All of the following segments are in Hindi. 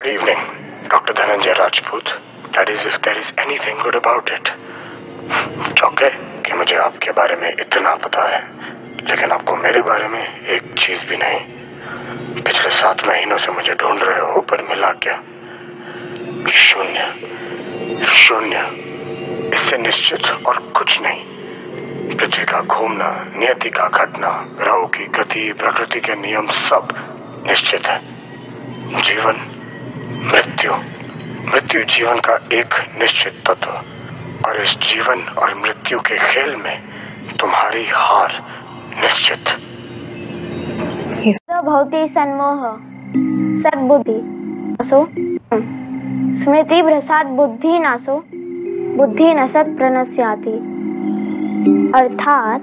Good evening, Dr. Dhananjay Rajput. That is, if there is anything good about it. Okay, कि मुझे आपके बारे में इतना पता है, लेकिन आपको मेरे बारे में एक चीज भी नहीं। पिछले 7 महीनों से मुझे ढूंढ रहे हो, पर मिला क्या? शून्य। शून्य। इससे निश्चित और कुछ नहीं। पृथ्वी का घूमना, नियति का घटना, ग्रहों की गति, प्रकृति के नियम सब निश्चित है। जीवन, मृत्यु। मृत्यु जीवन का एक निश्चित तत्व, और इस जीवन और मृत्यु के खेल में तुम्हारी हार निश्चित। भवति सन्मोह सद्बुद्धि नाशो स्मृति भ्रसात् बुद्धि नाशो बुद्धि नशत् प्रणश्याति। अर्थात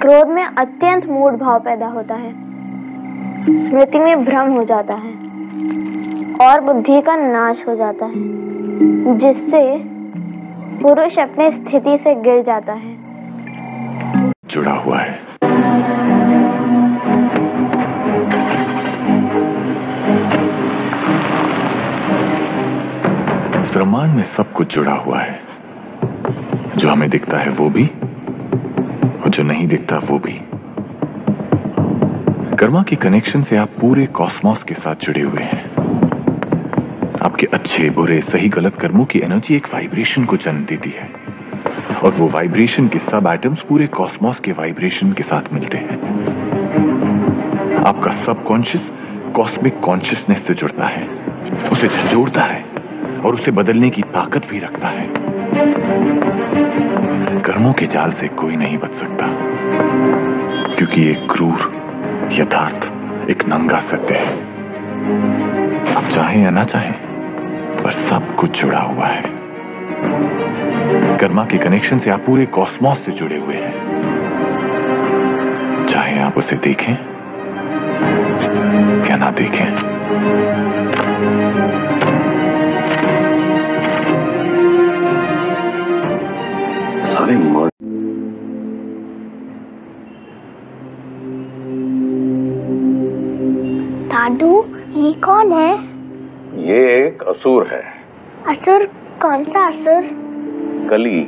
क्रोध में अत्यंत मूढ़ भाव पैदा होता है, स्मृति में भ्रम हो जाता है और बुद्धि का नाश हो जाता है, जिससे पुरुष अपनी स्थिति से गिर जाता है। जुड़ा हुआ है। इस ब्रह्मांड में सब कुछ जुड़ा हुआ है। जो हमें दिखता है वो भी, और जो नहीं दिखता वो भी। कर्मा के कनेक्शन से आप पूरे कॉस्मोस के साथ जुड़े हुए हैं। आपके अच्छे बुरे सही गलत कर्मों की एनर्जी एक वाइब्रेशन को जन्म देती है, और वो वाइब्रेशन के सब एटम्स पूरे कॉस्मोस के वाइब्रेशन के साथ मिलते हैं। आपका सबकॉन्शियस कॉस्मिक कॉन्शियसनेस से जुड़ता है, उसे झंझोड़ता है और उसे बदलने की ताकत भी रखता है। कर्मों के जाल से कोई नहीं बच सकता, क्योंकि एक क्रूर यथार्थ एक नंगा सत्य है। आप चाहें या ना चाहें, पर सब कुछ जुड़ा हुआ है। कर्मा के कनेक्शन से आप पूरे कॉस्मोस से जुड़े हुए हैं, चाहे आप उसे देखें या ना देखें। सारे दादू, ये कौन है? ये एक असुर है। असुर? कौन सा असुर? कली।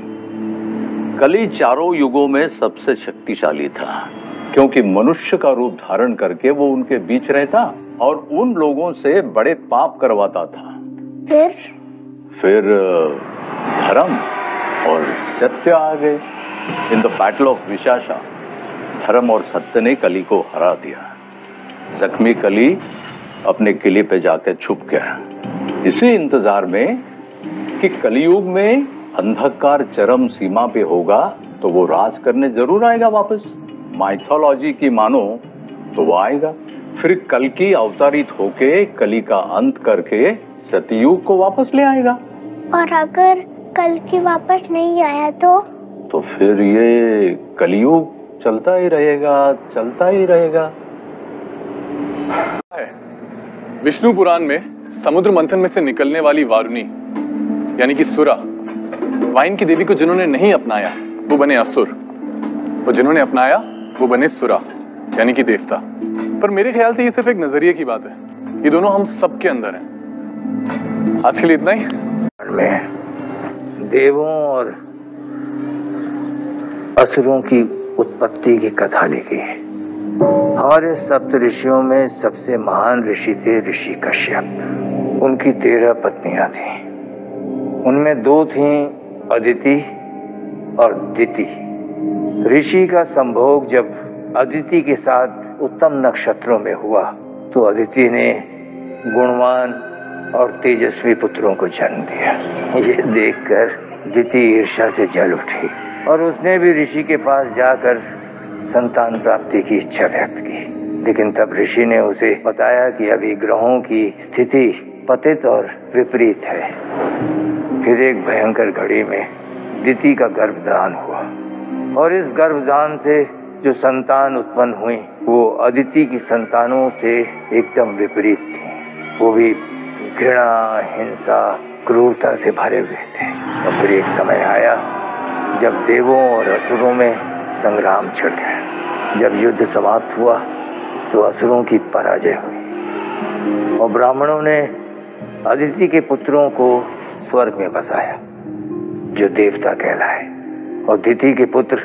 कली चारों युगों में सबसे शक्तिशाली था, क्योंकि मनुष्य का रूप धारण करके वो उनके बीच रहता और उन लोगों से बड़े पाप करवाता था। फिर धर्म और सत्य आ गए। In the battle of Vishakha धर्म और सत्य ने कली को हरा दिया। जख्मी कली अपने किले पे जाकर छुप गया, इसी इंतजार में कि कलयुग में अंधकार चरम सीमा पे होगा तो वो राज करने जरूर आएगा वापस। माइथोलॉजी की मानो तो वो आएगा, फिर कल की अवतारित होके कली का अंत करके सतयुग को वापस ले आएगा। और अगर कल की वापस नहीं आया तो फिर ये कलयुग चलता ही रहेगा, चलता ही रहेगा। विष्णु पुराण में समुद्र मंथन में से निकलने वाली वारुणी यानी कि सुरा, वाइन की देवी को जिन्होंने नहीं अपनाया वो बने असुर, और जिन्होंने अपनाया वो बने सुरा यानी कि देवता। पर मेरे ख्याल से ये सिर्फ एक नजरिए की बात है, ये दोनों हम सबके अंदर हैं। आज के लिए इतना ही। में देवों और असुरों की उत्पत्ति की कथा लिखी है। हमारे सप्त ऋषियों में सबसे महान ऋषि थे ऋषि कश्यप। उनकी 13 पत्नियां थीं। उनमें 2 थीं अदिति और दिति। ऋषि का संभोग जब अदिति के साथ उत्तम नक्षत्रों में हुआ तो अदिति ने गुणवान और तेजस्वी पुत्रों को जन्म दिया। ये देखकर दिति ईर्ष्या से जल उठी और उसने भी ऋषि के पास जाकर संतान प्राप्ति की इच्छा व्यक्त की। लेकिन तब ऋषि ने उसे बताया कि अभी ग्रहों की स्थिति पतित और विपरीत है। फिर एक भयंकर घड़ी में दिति का गर्भदान हुआ और इस गर्भदान से जो संतान उत्पन्न हुई वो अदिति की संतानों से एकदम विपरीत थी। वो भी घृणा, हिंसा, क्रूरता से भरे हुए थे। और फिर एक समय आया जब देवों और असुरों में संग्राम छिड़ गया। जब युद्ध समाप्त हुआ तो असुरों की पराजय हुई और ब्राह्मणों ने अदिति के पुत्रों को स्वर्ग में बसाया जो देवता कहलाए, और दिति के पुत्र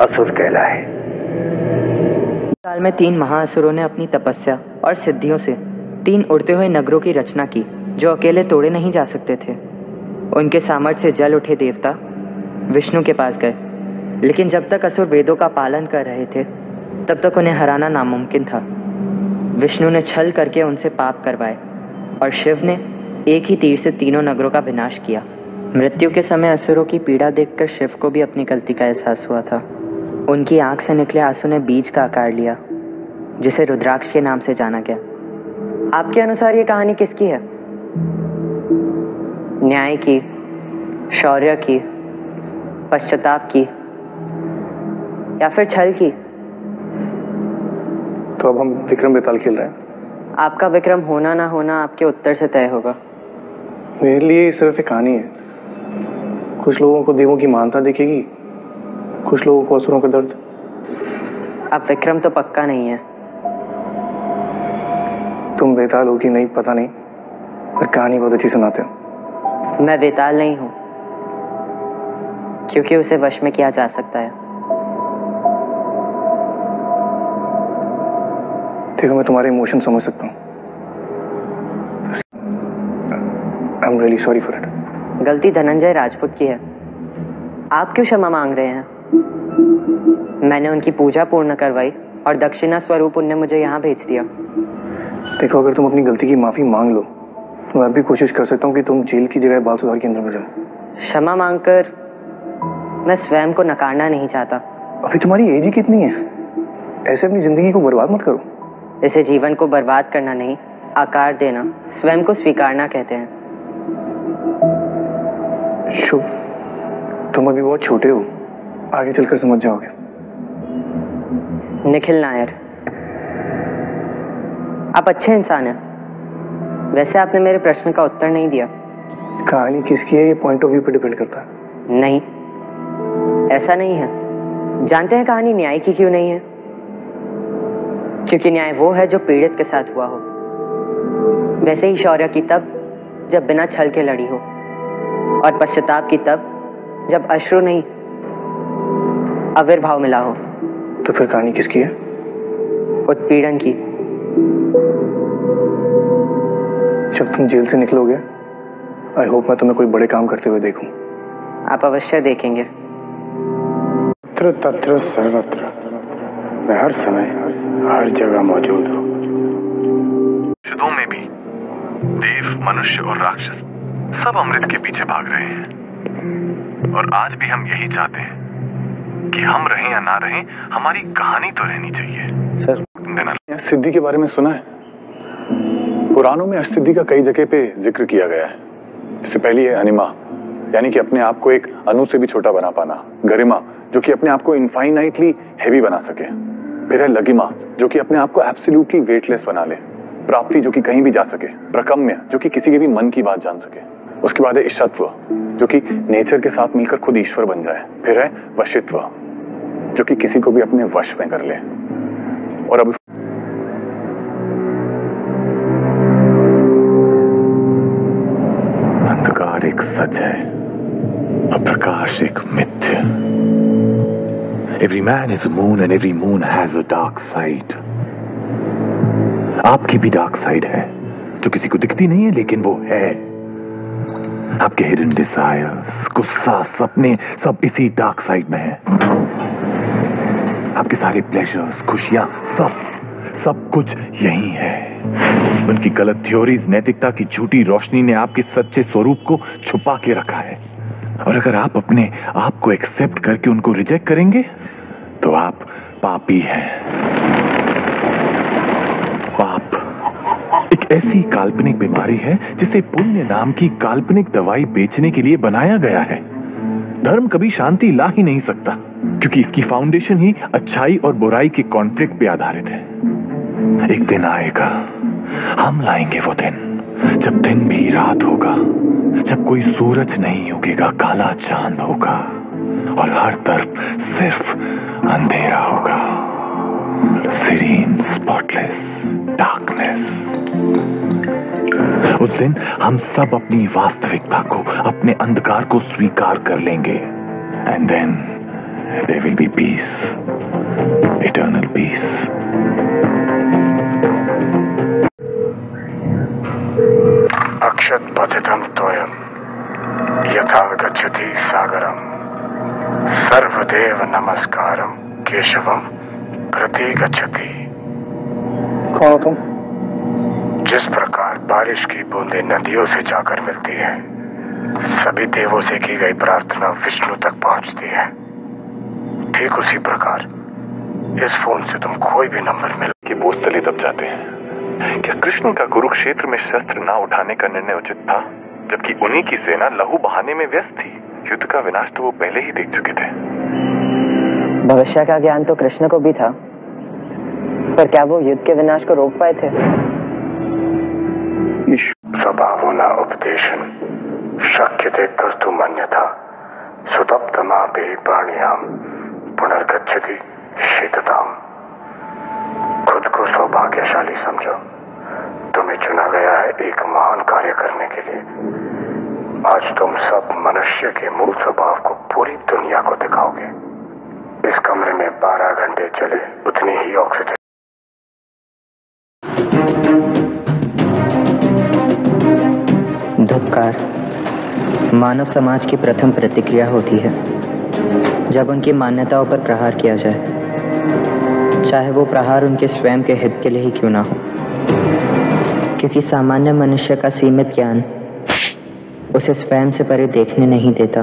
असुर कहलाए। काल में 3 महाअसुरों ने अपनी तपस्या और सिद्धियों से 3 उड़ते हुए नगरों की रचना की जो अकेले तोड़े नहीं जा सकते थे। उनके सामर्थ्य से जल उठे देवता विष्णु के पास गए, लेकिन जब तक असुर वेदों का पालन कर रहे थे तब तक उन्हें हराना नामुमकिन था। विष्णु ने छल करके उनसे पाप करवाए और शिव ने एक ही तीर से तीनों नगरों का विनाश किया। मृत्यु के समय असुरों की पीड़ा देखकर शिव को भी अपनी गलती का एहसास हुआ था। उनकी आंख से निकले आंसू ने बीज का आकार लिया, जिसे रुद्राक्ष के नाम से जाना गया। आपके अनुसार ये कहानी किसकी है? न्याय की, शौर्य की, पश्चाताप की, या फिर छल की? तो अब हम विक्रम बेताल खेल रहे हैं। आपका विक्रम होना ना होना आपके उत्तर से तय होगा। मेरे लिए सिर्फ एक कहानी है। कुछ लोगों को देवों की महानता दिखेगी, कुछ लोगों को असुरों का दर्द। अब विक्रम तो पक्का नहीं है। तुम बेताल हो कि नहीं पता नहीं, पर कहानी बहुत अच्छी सुनाते हो। मैं बेताल नहीं हूं, क्योंकि उसे वश में किया जा सकता है। देखो, मैं तुम्हारे इमोशन समझ सकता हूँ। I am really sorry for it. गलती धनंजय राजपूत की है। आप क्यों क्षमा मांग रहे हैं? मैंने उनकी पूजा पूर्ण करवाई और दक्षिणा स्वरूप उनने मुझे यहाँ भेज दिया। देखो, अगर तुम अपनी गलती की माफी मांग लो तो मैं भी कोशिश कर सकता हूँ कि तुम जेल की जगह बाल सुधार केंद्र में जाओ। क्षमा मांगकर मैं स्वयं को नकारना नहीं चाहता। अभी तुम्हारी एज ही कितनी है? ऐसे अपनी जिंदगी को बर्बाद मत करो। इसे जीवन को बर्बाद करना नहीं, आकार देना, स्वयं को स्वीकारना कहते हैं। शुभ, तुम अभी बहुत छोटे हो, आगे चलकर समझ जाओगे। निखिल नायर, आप अच्छे इंसान हैं। वैसे आपने मेरे प्रश्न का उत्तर नहीं दिया। कहानी किसकी है ये पॉइंट ऑफ व्यू पर डिपेंड करता है। नहीं, ऐसा नहीं है। जानते हैं कहानी न्याय की क्यों नहीं है? क्योंकि न्याय वो है जो पीड़ित के साथ हुआ हो। वैसे ही शौर्य की तब जब बिना छल के लड़ी हो, और पश्चाताप की तब जब अश्रु नहीं आविर्भाव मिला हो। तो फिर कहानी किसकी है? उत्पीड़न की। जब तुम जेल से निकलोगे, आई होप मैं तुम्हें कोई बड़े काम करते हुए देखूं। आप अवश्य देखेंगे। तत्र तत्र सर्वत्र, मैं हर समय हर जगह मौजूद हूँ। युद्धों में भी देव, मनुष्य और राक्षस सब अमृत के पीछे भाग रहे हैं, और आज भी हम यही चाहते हैं कि हम रहें या ना रहें, हमारी कहानी तो रहनी चाहिए। सर, सिद्धि के बारे में सुना है? पुराणों में अष्टसिद्धि का कई जगह पे जिक्र किया गया है। इससे पहली है अनिमा, यानी कि अपने आप को एक अणु से भी छोटा बना पाना। गरिमा, जो कि अपने आप को इनफाइनाइटली हैवी बना सके। फिर है लगिमा, जो कि अपने आप को एब्सोल्युटली वेटलेस बना ले। प्राप्ति, जो कि कहीं भी जा सके। प्रकम्य, जो कि किसी के भी मन की बात जान सके। उसके बाद है ईशत्व, जो कि नेचर के साथ मिलकर खुद ईश्वर बन जाए। फिर है वशित्व, जो कि किसी को भी अपने वश में कर ले। और अब अंधकार एक सच है और प्रकाश एक मिथ्या। Every man is a moon and every moon has a dark side. आपकी भी डार्क साइड है जो किसी को दिखती नहीं है, लेकिन वो है। आपके हिडन डिजायर्स, गुस्सा, सपने सब इसी डार्क साइड में है। आपके सारे प्लेजर्स, खुशियां, सब कुछ यही है। उनकी गलत थ्योरीज, नैतिकता की झूठी रोशनी ने आपके सच्चे स्वरूप को छुपा के रखा है। और अगर आप अपने आप को एक्सेप्ट करके उनको रिजेक्ट करेंगे तो आप पापी हैं। पाप एक ऐसी काल्पनिक बीमारी है जिसे पुण्य नाम की काल्पनिक दवाई बेचने के लिए बनाया गया है। धर्म कभी शांति ला ही नहीं सकता, क्योंकि इसकी फाउंडेशन ही अच्छाई और बुराई के कॉन्फ्लिक्ट पे आधारित है। एक दिन आएगा, हम लाएंगे वो दिन, जब दिन भी रात होगा, जब कोई सूरज नहीं उगेगा, काला चांद होगा और हर तरफ सिर्फ अंधेरा होगा। serene, spotless darkness. उस दिन हम सब अपनी वास्तविकता को, अपने अंधकार को स्वीकार कर लेंगे। And then there will be peace, eternal peace. अक्षत पतितं तोयम यथा गच्छति सागरम सर्वदेव नमस्कारम केशवम प्रति गच्छति। कौन हो तुम? जिस प्रकार बारिश की बूंदें नदियों से जाकर मिलती है, सभी देवों से की गई प्रार्थना विष्णु तक पहुंचती है, ठीक उसी प्रकार इस फोन से तुम कोई भी नंबर मिल कि बोझ तले दब जाते हैं। क्या कृष्ण का कुरुक्षेत्र में शस्त्र ना उठाने का निर्णय उचित था, जबकि उन्हीं की सेना लहू बहाने में व्यस्त थी? युद्ध का विनाश तो वो पहले ही देख चुके थे। भविष्य का ज्ञान तो कृष्ण को भी था, पर क्या वो युद्ध के विनाश को रोक पाए थे? स्वभावो न उपदेशन शक्यते कर्तुम् अन्यथा सुतप्तमापि प्राणियाम पुनर्गच्छति शीतताम। खुद को सौभाग्यशाली समझो, तुम्हें चुना गया है एक महान कार्य करने के लिए। आज तुम सब मनुष्य के मूल स्वभाव को पूरी दुनिया को दिखाओगे। इस कमरे में 12 घंटे चले उतनी ही ऑक्सीजन। धिक्कार मानव समाज की प्रथम प्रतिक्रिया होती है जब उनकी मान्यताओं पर प्रहार किया जाए, चाहे वो प्रहार उनके स्वयं के हित के लिए ही क्यों ना हो, क्योंकि सामान्य मनुष्य का सीमित ज्ञान उसे स्वयं से परे देखने नहीं देता।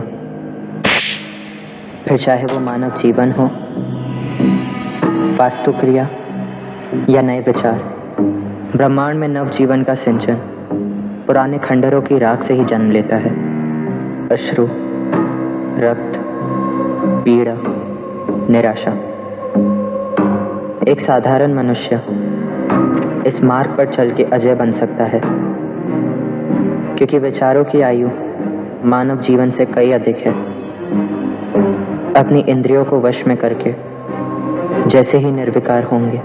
फिर चाहे वो मानव जीवन हो, वास्तुक्रिया या नए विचार, ब्रह्मांड में नव जीवन का सिंचन पुराने खंडरों की राख से ही जन्म लेता है। अश्रु, रक्त, पीड़ा, निराशा। एक साधारण मनुष्य इस मार्ग पर चल के अजय बन सकता है, क्योंकि विचारों की आयु मानव जीवन से कई अधिक है। अपनी इंद्रियों को वश में करके जैसे ही निर्विकार होंगे,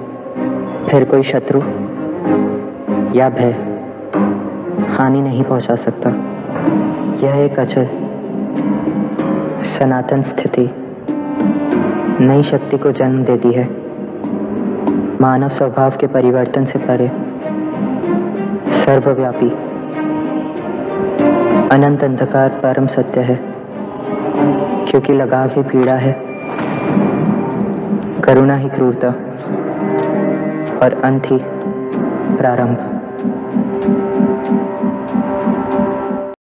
फिर कोई शत्रु या भय हानि नहीं पहुंचा सकता। यह एक अचल सनातन स्थिति नई शक्ति को जन्म देती है। मानव स्वभाव के परिवर्तन से परे सर्वव्यापी अनंत अंधकार परम सत्य है, क्योंकि लगाव ही पीड़ा है, करुणा ही क्रूरता और अंत ही प्रारंभ।